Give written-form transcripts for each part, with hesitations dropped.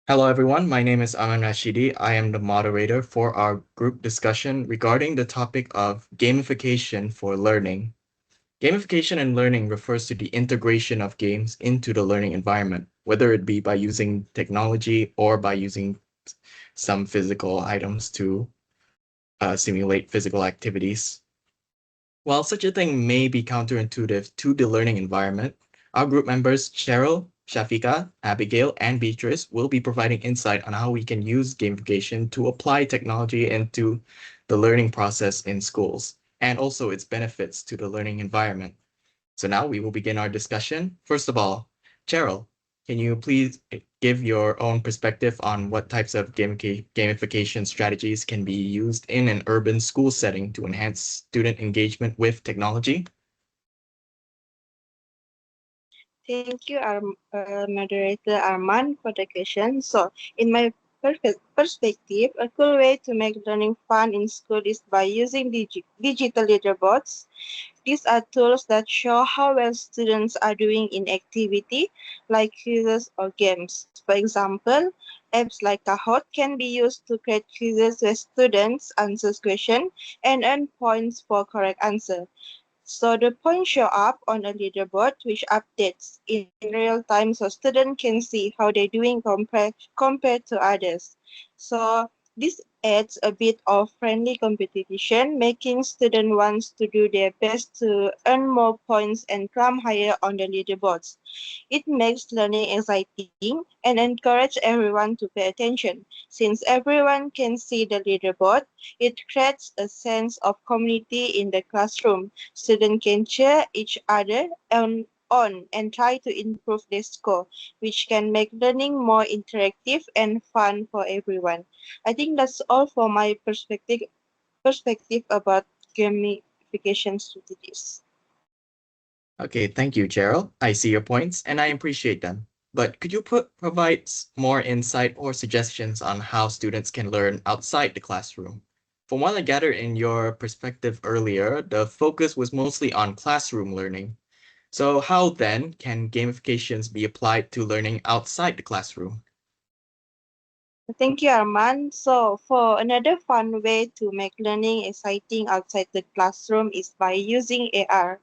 Hello, everyone. My name is Aman Rashidi. I am the moderator for our group discussion regarding the topic of gamification for learning. Gamification in learning refers to the integration of games into the learning environment, whether it be by using technology or by using some physical items to simulate physical activities. While such a thing may be counterintuitive to the learning environment, our group members Cheryl, Shafika, Abigail, and Beatrice will be providing insight on how we can use gamification to apply technology into the learning process in schools and also its benefits to the learning environment. So now we will begin our discussion. First of all, Cheryl, can you please give your own perspective on what types of gamification strategies can be used in an urban school setting to enhance student engagement with technology? Thank you, moderator Arman, for the question. So, in my perspective, a cool way to make learning fun in school is by using digital leaderboards. These are tools that show how well students are doing in activity like quizzes or games. For example, apps like Kahoot can be used to create quizzes where students answer questions and earn points for correct answer. So the points show up on a leaderboard which updates in real time so students can see how they're doing compared to others. So this adds a bit of friendly competition, making students want to do their best to earn more points and climb higher on the leaderboards. It makes learning exciting and encourages everyone to pay attention. Since everyone can see the leaderboard, it creates a sense of community in the classroom. Students can cheer each other on and try to improve their score, which can make learning more interactive and fun for everyone. I think that's all for my perspective about gamification strategies. Okay, thank you, Cheryl. I see your points and I appreciate them. But could you provide more insight or suggestions on how students can learn outside the classroom? From what I gathered in your perspective earlier, the focus was mostly on classroom learning. So how then can gamifications be applied to learning outside the classroom? Thank you, Arman. So, for another fun way to make learning exciting outside the classroom is by using AR.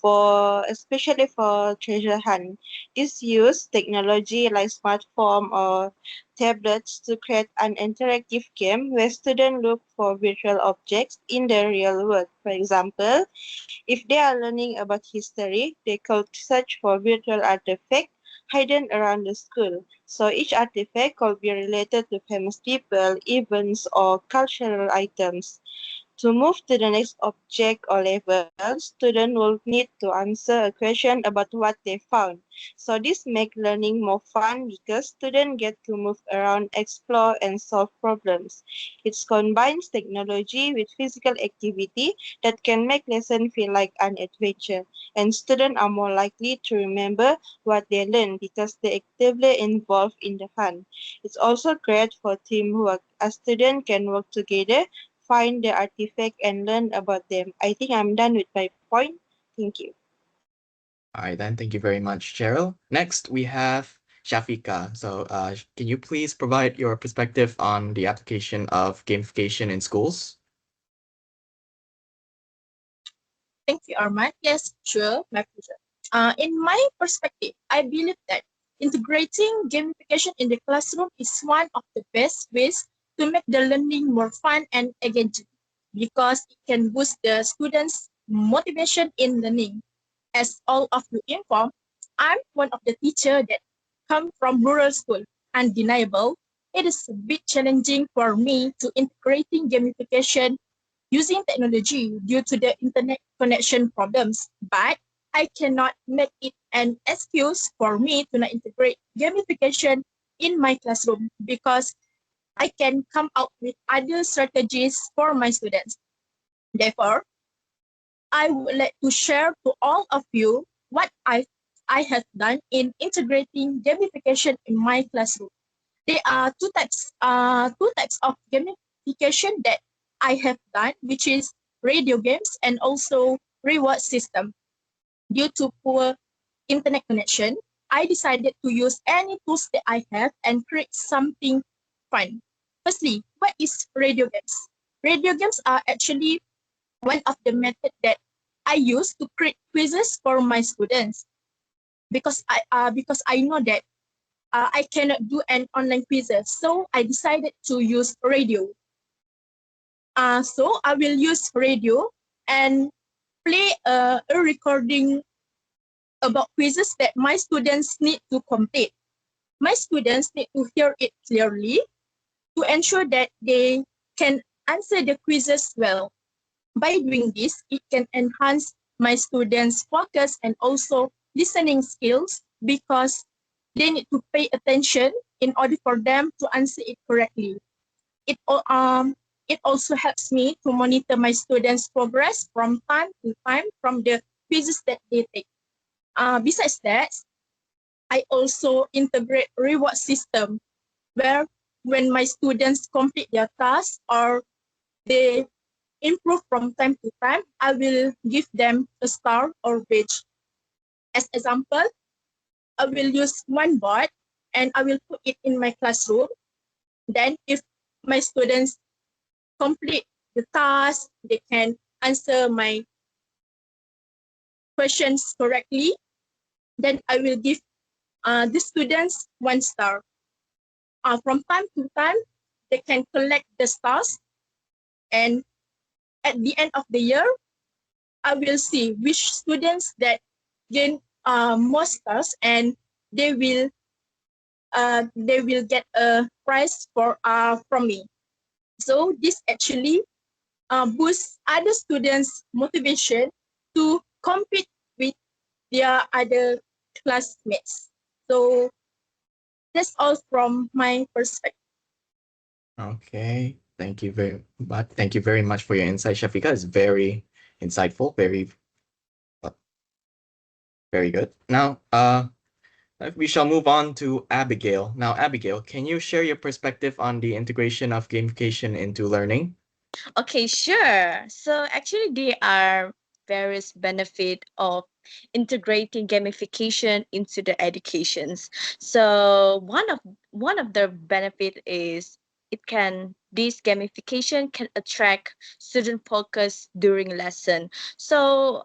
For especially for treasure hunt. This use technology like smartphone or tablets to create an interactive game where students look for virtual objects in the real world. For example, if they are learning about history, they could search for virtual artifacts hidden around the school. So each artifact could be related to famous people, events, or cultural items. To move to the next object or level, students will need to answer a question about what they found. So this makes learning more fun because students get to move around, explore, and solve problems. It combines technology with physical activity that can make lesson feel like an adventure. And students are more likely to remember what they learn because they actively involved in the fun. It's also great for teamwork as students can work together, find the artifact, and learn about them. I think I'm done with my point. Thank you. All right, then. Thank you very much, Cheryl. Next, we have Shafika. So, can you please provide your perspective on the application of gamification in schools? Thank you, Arman. Yes, sure, my pleasure. In my perspective, I believe that integrating gamification in the classroom is one of the best ways to make the learning more fun and engaging because it can boost the students' motivation in learning. As all of you informed, I'm one of the teachers that come from rural school. Undeniable, it is a bit challenging for me to integrating gamification using technology due to the internet connection problems, but I cannot make it an excuse for me to not integrate gamification in my classroom because I can come out with other strategies for my students. Therefore, I would like to share to all of you what I have done in integrating gamification in my classroom. There are two types of gamification that I have done, which is radio games and also reward system. Due to poor internet connection, I decided to use any tools that I have and create something fun. Firstly, what is radio games? Radio games are actually one of the methods that I use to create quizzes for my students because I know that I cannot do an online quizzes, so I decided to use radio. So I will use radio and play a recording about quizzes that my students need to complete. My students need to hear it clearly to ensure that they can answer the quizzes well. By doing this, it can enhance my students' focus and also listening skills because they need to pay attention in order for them to answer it correctly. It, it also helps me to monitor my students' progress from time to time from the quizzes that they take. Besides that, I also integrate reward system where when my students complete their tasks or they improve from time to time, I will give them a star or badge. As example, I will use one board and I will put it in my classroom. Then if my students complete the task, they can answer my questions correctly, then I will give the students 1 star. From time to time, they can collect the stars, and at the end of the year, I will see which students that gain more stars, and they will get a prize for from me. So this actually boosts other students' motivation to compete with their other classmates. So that's all from my perspective. Okay. Thank you very much for your insight, Shafika. It's very insightful, uh, very good. Now, we shall move on to Abigail. Now, Abigail, can you share your perspective on the integration of gamification into learning? Okay, sure. So actually, there are various benefit of integrating gamification into the educations. So one of the benefit is this gamification can attract student focus during lesson. So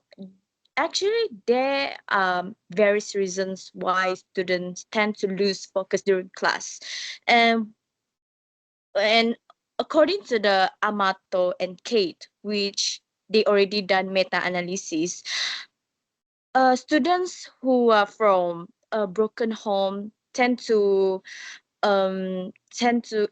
actually, there are various reasons why students tend to lose focus during class, and and according to the Amato and Kate, which they already done meta-analysis, students who are from a broken home tend to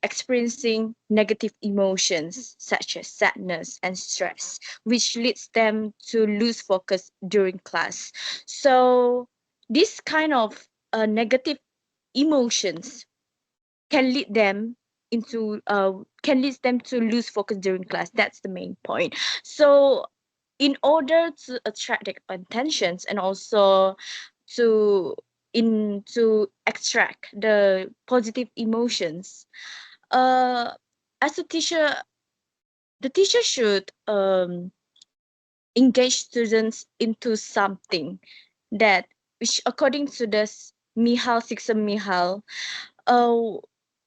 experiencing negative emotions such as sadness and stress, which leads them to lose focus during class. So this kind of negative emotions can lead them can lead them to lose focus during class. That's the main point. So in order to attract their attentions and also to to extract the positive emotions, uh as a teacher, the teacher should engage students into something that, which according to this Mihal Siksa Mihal, uh,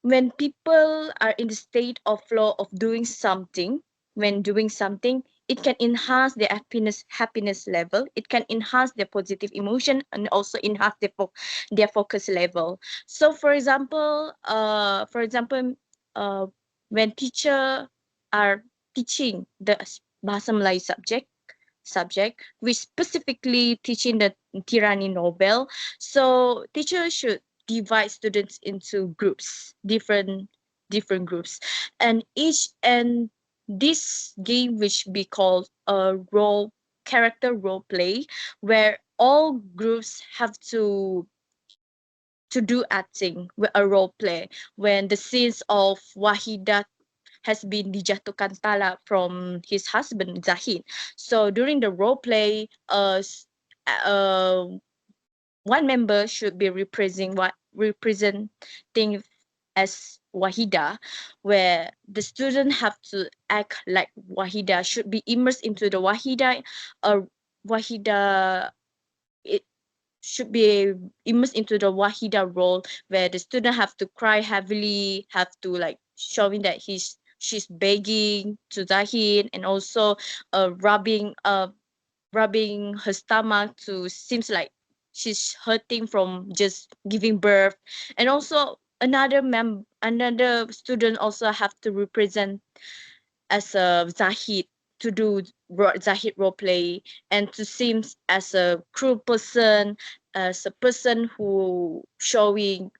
when people are in the state of flow of doing something, when doing something, it can enhance their happiness level. It can enhance their positive emotion and also enhance their focus level. So, uh, when teacher are teaching the Bahasa Melayu subject, which specifically teaching the Tirani novel. So teachers should divide students into groups, different groups, and this game which be called a character role play, where all groups have to do acting with a role play when the scenes of Wahida has been dijatuhkan talak from his husband Zahid. So during the role play, uh, one member should be representing as Wahida, where the student have to act like Wahida, should be immersed into the Wahida, Wahida should be immersed into the wahida role, where the student have to cry heavily, have to like showing that she's begging to Zahid, and also rubbing her stomach to seems like she's hurting from just giving birth. And also another student also have to represent as a Zahid, to do Zahid role play, and to seem as a cruel person, as a person who showing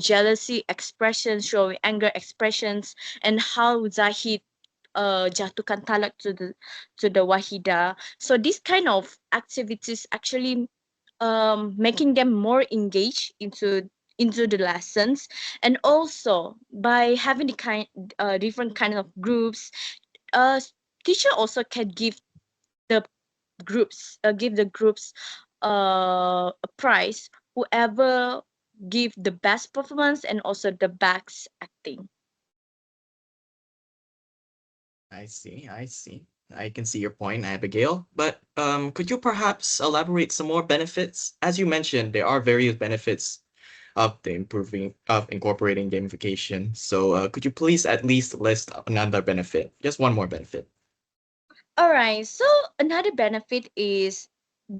jealousy expressions, showing anger expressions, and how Zahid jatuhkan talak to the Wahida. So this kind of activities actually making them more engaged into the lessons. And also by having the different kind of groups, uh teacher also can the give the groups a prize whoever give the best performance and also the best acting. I see, I see. I can see your point, Abigail. But could you perhaps elaborate some more benefits? As you mentioned, there are various benefits of the improving of incorporating gamification. So could you please at least list another benefit? Just one more benefit. All right, so another benefit is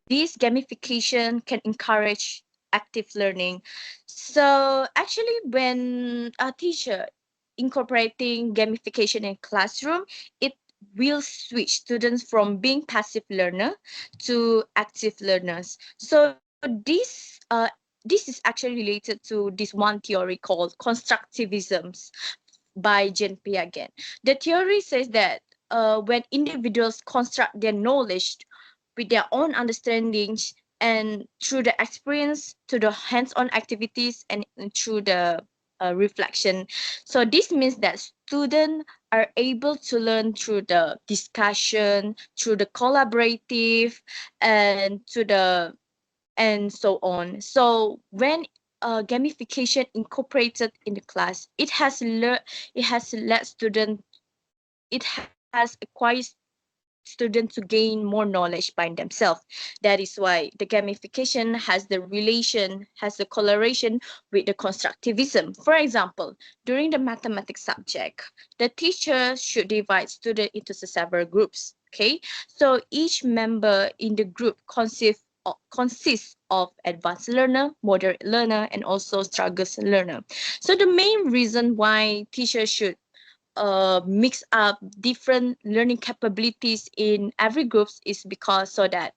this gamification can encourage active learning. So actually, when a teacher incorporating gamification in classroom, it will switch students from being passive learner to active learners. So this is actually related to this one theory called constructivism by Jean Piaget. The theory says that when individuals construct their knowledge with their own understandings and through the experience, to the hands-on activities, and through the reflection. So this means that students are able to learn through the discussion, through the collaborative, and to the and so on. So when gamification incorporated in the class, it has led student it has acquired students to gain more knowledge by themselves. That is why the gamification has the correlation with the constructivism. For example, during the mathematics subject, the teacher should divide students into several groups. Okay, so each member in the group consists of advanced learner, moderate learner, and also struggles learner. So the main reason why teachers should mix up different learning capabilities in every groups is because so that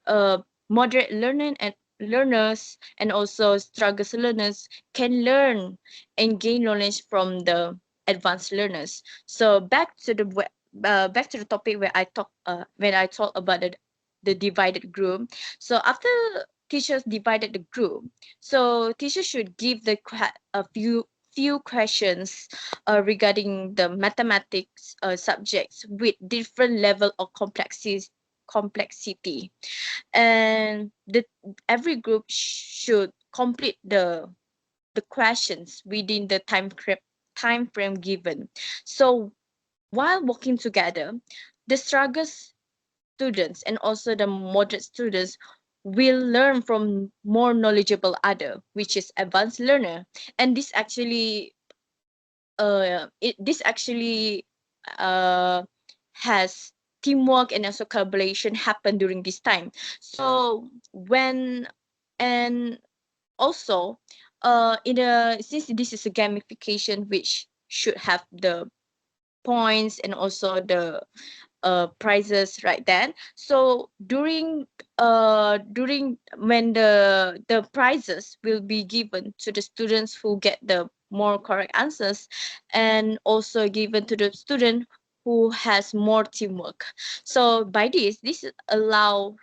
uh, moderate learning and learners and also struggles learners can learn and gain knowledge from the advanced learners. So back to the topic where I talk when I talk about the divided group. So after teachers divided the group, so teachers should give a few questions regarding the mathematics subjects with different level of complexity, and every group should complete the questions within the time frame given. So while working together, the struggles students and also the moderate students will learn from more knowledgeable other, which is advanced learner. And this actually uh has teamwork and also collaboration happen during this time. So when and also in a since this is a gamification which should have the points and also the prizes right then. So during when the prizes will be given to the students who get the more correct answers, and also given to the student who has more teamwork. So by this allow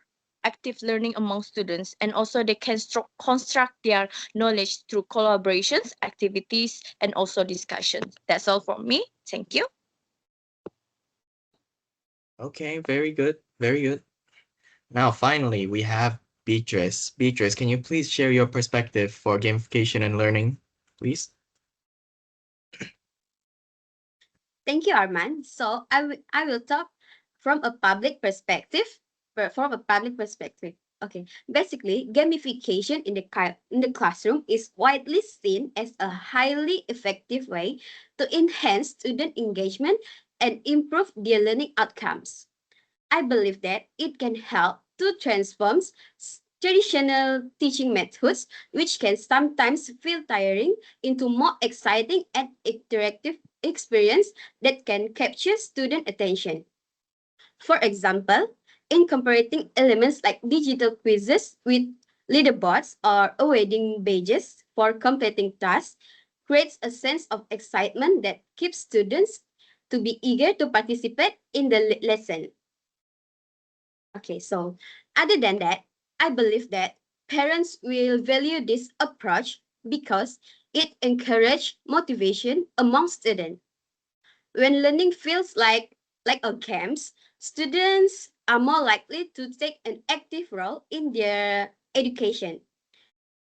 active learning among students, and also they can construct their knowledge through collaborations, activities, and also discussions. That's all from me. Thank you. Okay, very good, very good. Now, finally, we have Beatrice. Beatrice, can you please share your perspective for gamification and learning, please? Thank you, Arman. So I will talk from a public perspective. From a public perspective. Okay, basically, gamification in the classroom is widely seen as a highly effective way to enhance student engagement and improve their learning outcomes. I believe that it can help to transform traditional teaching methods, which can sometimes feel tiring, into more exciting and interactive experience that can capture student attention. For example, incorporating elements like digital quizzes with leaderboards or awarding badges for completing tasks creates a sense of excitement that keeps students to be eager to participate in the lesson. Okay, so other than that, I believe that parents will value this approach because it encourages motivation among students. When learning feels like a camps, students are more likely to take an active role in their education.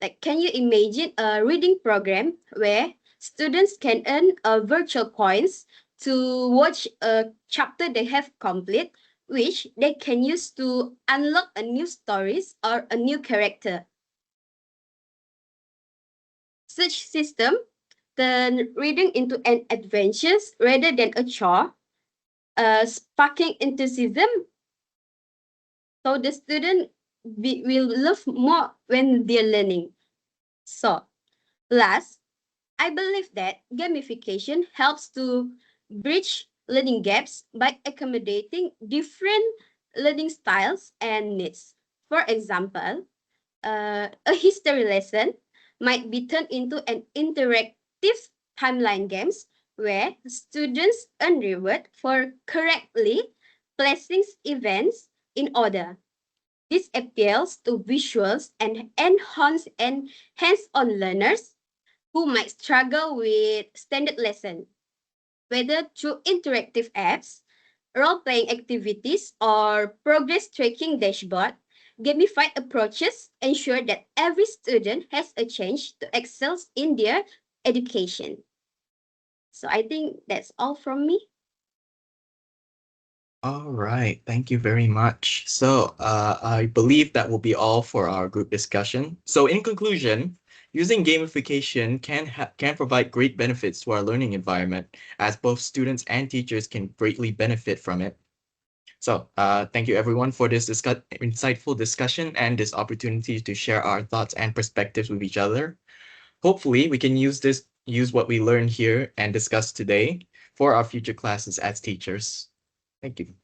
Like, can you imagine a reading program where students can earn virtual points to watch a chapter they have complete, which they can use to unlock a new stories or a new character? Such system turn reading into an adventure rather than a chore, sparking enthusiasm so the student will love more when they're learning. So, last, I believe that gamification helps to bridge learning gaps by accommodating different learning styles and needs. For example, a history lesson might be turned into an interactive timeline games where students earn reward for correctly placing events in order. This appeals to visuals and hands-on learners who might struggle with standard lesson, whether through interactive apps, role-playing activities, or progress tracking dashboard. Gamified approaches ensure that every student has a chance to excel in their education. So I think that's all from me. All right, thank you very much. So, I believe that will be all for our group discussion. So, in conclusion, using gamification can provide great benefits to our learning environment, as both students and teachers can greatly benefit from it. So, thank you everyone for this insightful discussion and this opportunity to share our thoughts and perspectives with each other. Hopefully, we can use what we learned here and discuss today for our future classes as teachers. Thank you.